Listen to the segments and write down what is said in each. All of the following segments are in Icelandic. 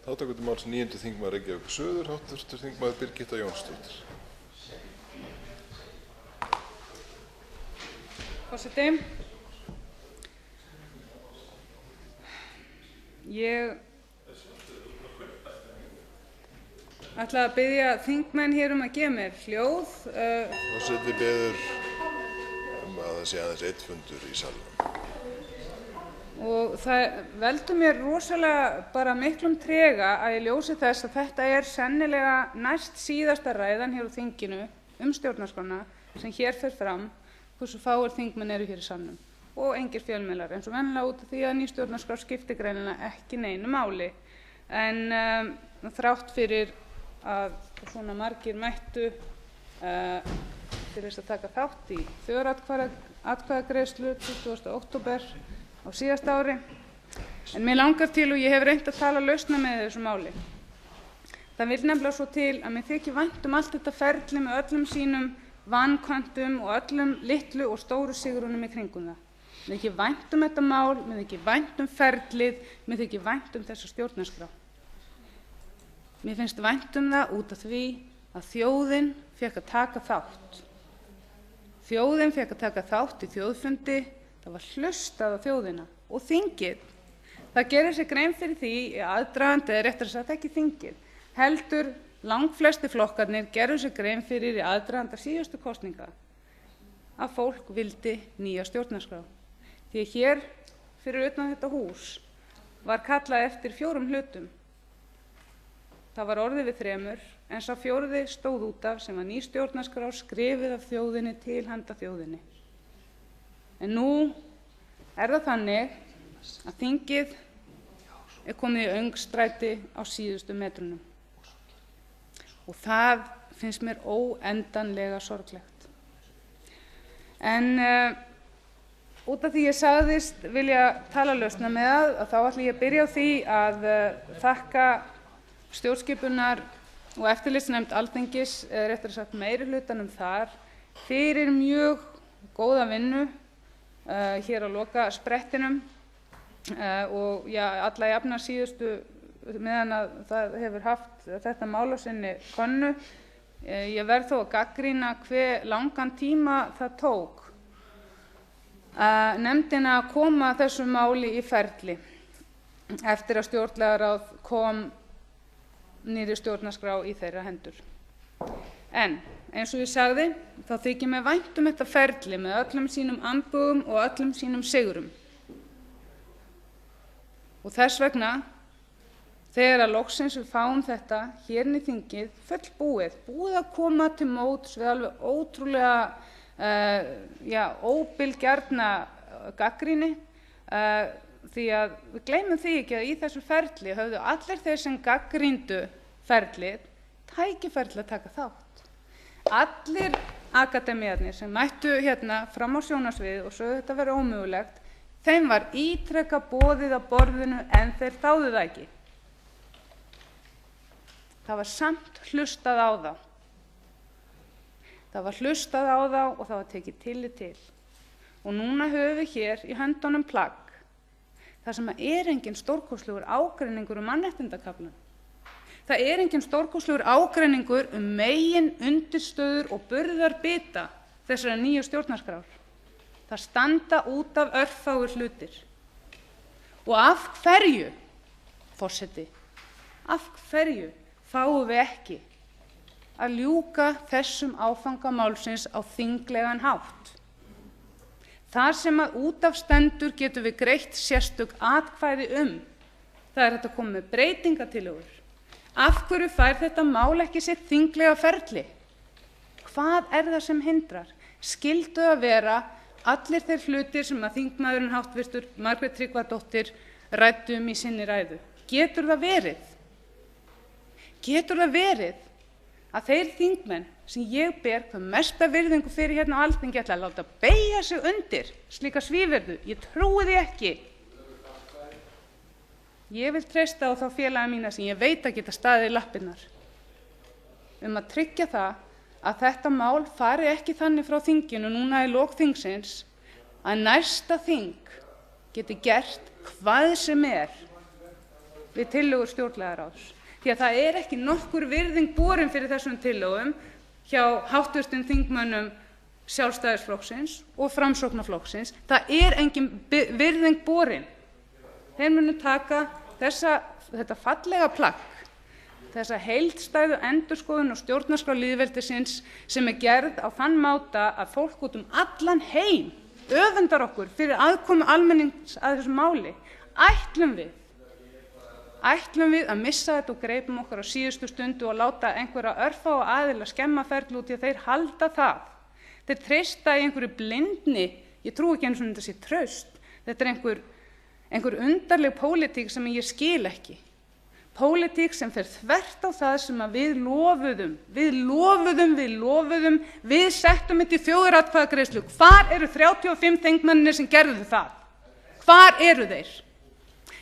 Þá tekur til máls 9. þingmaður Reykjavíkur suður, hv. þingmaður Birgitta Jónsdóttir. Forseti. Ég ætla að biðja þingmenn hér að gefa mér hljóð. Forseti biður að það sé aðeins einn fundur í salnum. Og það veldur mér rosalega bara miklum trega að ég ljósi þess að þetta sennilega næst síðasta ræðan hér á þinginu stjórnarskrána sem hér fer fram, hversu fáir þingmenn eru hér í salnum og engir fjölmiðlar, eins og venjulega út af því að ný stjórnarskrá skiptir greinilega ekki neinu máli. En þrátt fyrir að svona margir mættu til þess að taka þátt í þjóðaratkvæðagreiðslu 20. október á síðasta ári. En mér langar til, og ég hef reynt að tala lausna með þessu máli. Það vill nefnilega svo til að mér þykir vænt allt þetta ferli með öllum sínum vanköntum og öllum litlu og stóru sigrunum í kringum það. Mér þykir vænt þetta mál, mér þykir vænt ferlið, mér þykir vænt þessa stjórnarskrá. Mér finnst vænt það út af því að þjóðin fékk að taka þátt. Þjóðin fékk að taka þátt í þjóðfundi, það var hlustað á þjóðina og þingið. Það gerir sér grein fyrir því í aðdraganda, eða réttara sagt ekki þingið, heldur langflestir flokkarnir gerðu sér grein fyrir í aðdraganda síðustu kosninga að fólk vildi nýja stjórnarskrá. Því að hér fyrir utan þetta hús var kallað eftir 4 hlutum. Það var orðið við 3, en sá 4. stóð út af sem var ný stjórnarskrá skrifuð af þjóðinni til handa þjóðinni. En nú það þannig að þingið komið í öngstræti á síðustu metrunum. Og það finnst mér óendanlega sorglegt. En út af því ég sagðist vilja tala lausna með að þá ætla ég að byrja á því að þakka stjórnskipunar- og eftirlitsnefnd Alþingis, eða réttara sagt meirihlutanum þar, fyrir mjög góða vinnu hér á lokasprettinum og alla jafna síðustu meðan að það hefur haft þetta mál á sinni könnu. Ég verð þó að gagnrýna hve langan tíma það tók nefndina að koma þessu máli í ferli eftir að stjórnlagaráð kom nýrri stjórnarskrá í þeirra hendur. En eins og ég sagði, þá þykir mér vænt þetta ferli með öllum sínum ambögum og öllum sínum sigrum. Og þess vegna, þegar að loksins við fáum þetta hér inn í þingið búið að koma til móts við alveg ótrúlega óbilgjarna gagnrýni, því að við gleymum því ekki að í þessu ferli höfðu allir þeir sem gagnrýndu ferlið tækifæri til að taka þátt. Allir akademíarnir sem mættu hérna fram á sjónarsviðið og sögðu þetta vera ómögulegt, þeim var ítrekað boðið á borðinu en þeir þáðu það ekki. Það var samt hlustað á þá. Það var hlustað á þá og það var tekið tillit til. Og núna höfum við hér í höndunum plagg þar sem enginn stórkostlegur ágreiningur mannréttindakaflann. Það enginn stórkostlegur ágreiningur megin undirstöður og burðarbita þessara nýju stjórnarskrár. Það standa út af örfáir hlutir. Og af hverju, forseti, af hverju fáum við ekki að ljúka þessum áfanga málsins á þinglegan hátt? Þar sem að út af stendur getum við greitt sérstök atkvæði það hægt að koma með breytingatillögur. Af hverju fær þetta mál ekki sitt þinglega ferli? Hvað það sem hindrar? Skyldu að vera allir þeir hlutir sem að þingmaðurinn háttvirtur Margrét Tryggvadóttir ræddi í sinni ræðu? Getur það verið? Getur það verið að þeir þingmenn sem ég ber hvað mesta virðingu fyrir hérna á Alþingi ætla að láta beygja sig undir slíka svívirðu? Ég trúi því ekki. Ég vil treysta á þá félaga mína sem ég veit að geta staðið í lappirnar að tryggja það að þetta mál fari ekki þannig frá þinginu núna í lok þingsins að næsta þing geti gert hvað sem við tillögur stjórnlagaráðs. Því að það er ekki nokkur virðing borin fyrir þessum tillögum hjá háttvirtum þingmönnum Sjálfstæðisflokksins og Framsóknarflokksins. Það er engin virðing borin. Þeir munu taka þetta fallega plagg, þessa heildstæðu endurskoðun og stjórnarskrá lýðveldisins sem er gerð á þann máta að fólk út allan heim öfundar okkur fyrir aðkomu almennings að þessu máli. Ætlum við að missa þetta og greipum okkar á síðustu stundu og láta einhverja örfáa aðila skemma ferli út í að þeir halda það? Þeir treysta í einhverju blindni, ég trúi ekki einu sinni þetta sé traust. Þetta er einhver undarleg pólitík sem ég skil ekki. Pólitík sem fer þvert á það sem að við lofuðum. Við settum þetta í þjóðaratkvæðagreiðslu. Hvar eru 35 þingmennirnir sem gerðu það? Hvar eru þeir?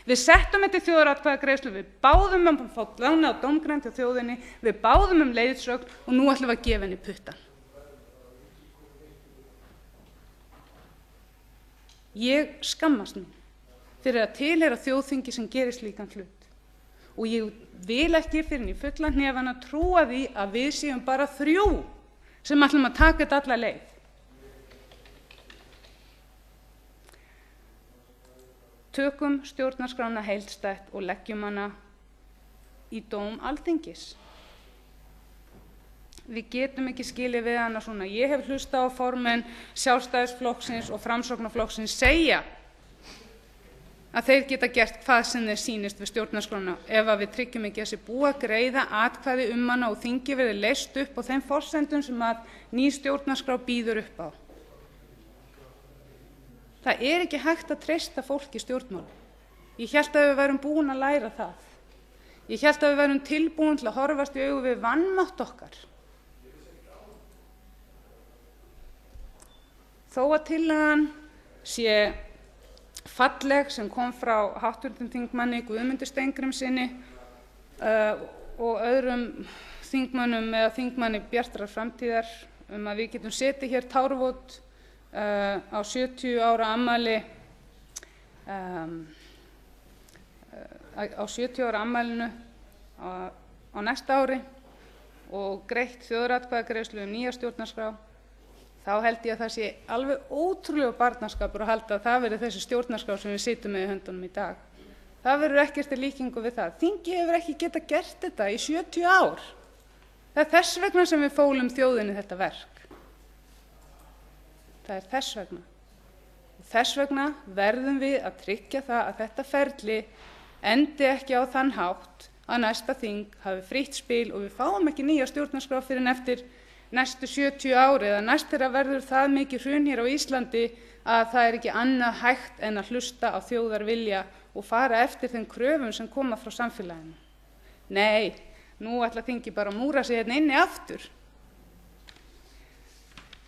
Við settum þetta í þjóðaratkvæðagreiðslu, við báðum að fá lána á dómgreind hjá þjóðinni, við báðum leiðsögn og nú ætlum við að gefa henni puttann. Ég skammast mín fyrir að tilheyra þjóðþingi sem gerir slíkan hlut. Og ég vil ekki fyrir í fullan hnefana trúa því að við séum bara 3 sem ætlum að taka þetta alla leið. Tökum stjórnarskrána heildstætt og leggjum hana í dóm Alþingis. Við getum ekki skilið við hana svona. Ég hef hlustað á formenn Sjálfstæðisflokksins og Framsóknarflokksins segja að þeir geta gert hvað sem þeir sýnist við stjórnarskrána ef að við tryggjum ekki að sé búið að greiða atkvæði hana og þingið verði leyst upp á þeim forsendum sem að ný stjórnarskrá býður upp á. Það er ekki hægt að treysta fólki í stjórnmálum. Ég hélt að við værum búin að læra það. Ég hélt að við værum tilbúin til að horfast í augu við vanmátt okkar. Þó að tillagan sé falleg sem kom frá háttvirtum þingmanni Guðmundi Steingrímssyni og öðrum þingmönnum eða þingmanni Bjartrar framtíðar að við getum setið hér tárvot á 70 ára afmæli á 70 ára afmælinu á næsta ári og greitt þjóðaratkvæðagreiðslu nýja stjórnarskrá. Þá held ég að það sé alveg ótrúlegur barnaskapur að halda að það verði þessi stjórnarskrá sem við sitjum með í höndunum í dag. Það verður ekkert í líkingu við það. Þingið hefur ekki getað gert þetta í 70 ár. Það er þess vegna sem við fólum þjóðinni þetta verk. Það er þess vegna. Þess vegna verðum við að tryggja það að þetta ferli endi ekki á þann hátt að næsta þing hafi frítt spil og við fáum ekki nýja stjórnarskrá fyrr en eftir næstu 70 ár eða næst þegar verður það mikið hrun hér á Íslandi að það er ekki annað hægt en að hlusta á þjóðarvilja og fara eftir þeim kröfum sem koma frá samfélaginu. Nei, nú ætla þingið bara að múra sig hérna inni aftur.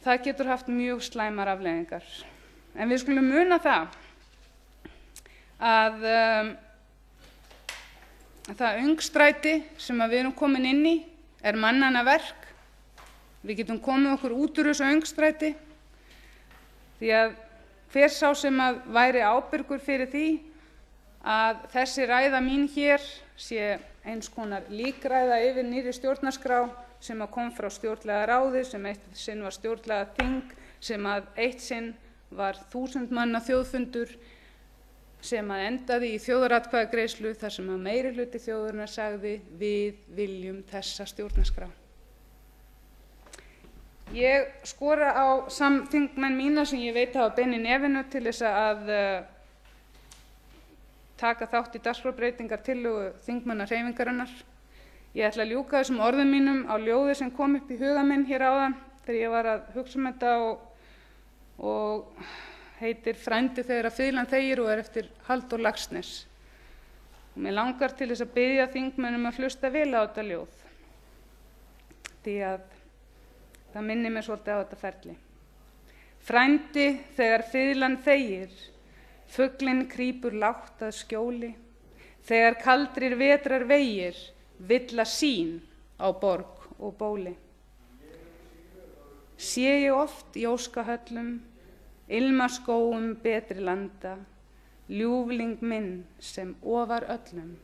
Það getur haft mjög slæmar afleiðingar. En við skulum muna það að það öngstræti sem við erum komin inn í er mannanna verk. Við getum komið okkur út úr þessu öngstræti því að hver sá sem að væri ábyrgur fyrir því að þessi ræða mín hér sé eins konar líkræða yfir nýrri stjórnarskrá sem að kom frá stjórnlagaráði, sem eitt sinn var stjórnlagaþing, sem að eitt sinn var 1000 manna þjóðfundur, sem að endaði í þjóðaratkvæðagreiðslu þar sem að meirihluti þjóðarinnar sagði við viljum þessa stjórnarskrá. Ég skora á samþingmenn mína sem ég veit hafa bein í nefinu til þess að taka þátt í dagskrárbreytingartillögu þingmanna hreyfingarinnar. Ég ætla að ljúka þessum orðum mínum á ljóði sem kom upp í huga minn hér áðan þegar ég var að hugsa þetta og heitir Frændi þegar fiðlan þegir og er eftir Halldór Laxness. Og mig langar til þess að biðja þingmennum að hlusta vel á þetta ljóð því að það minnir mér svolítið á þetta ferli. Frændi þegar fiðlan þegir, fuglinn krýpur lágt að skjóli, þegar kaldrir vetrar vegir, villa sín á borg og bóli. Sé ég oft í óskahöllum, ilmaskógum betri landa, ljúfling minn sem ofar öllum,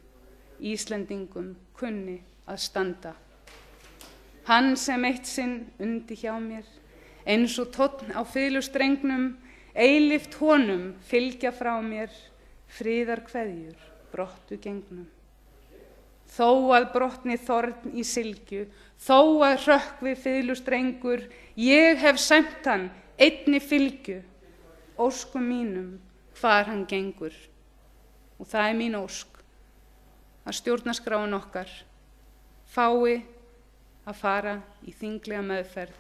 Íslendingum kunni að standa. Hann sem eitt sinn undi hjá mér, eins og tónn á fiðlustrengnum, eilíft honum fylgja frá mér, friðarkveðjur brottu gengnum. Þó að brotni þorn í sylgju, þó að hrökkvi fiðlustrengur, ég hef sæmt hann einni fylgju, óskum mínum hvar hann gengur. Og það er mín ósk, að stjórnarskráin okkar fái að fara í þinglega meðferð.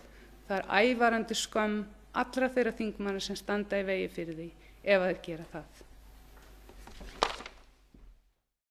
Það er ævarandi skömm allra þeirra þingmanna sem standa í vegi fyrir því ef þeir gera það.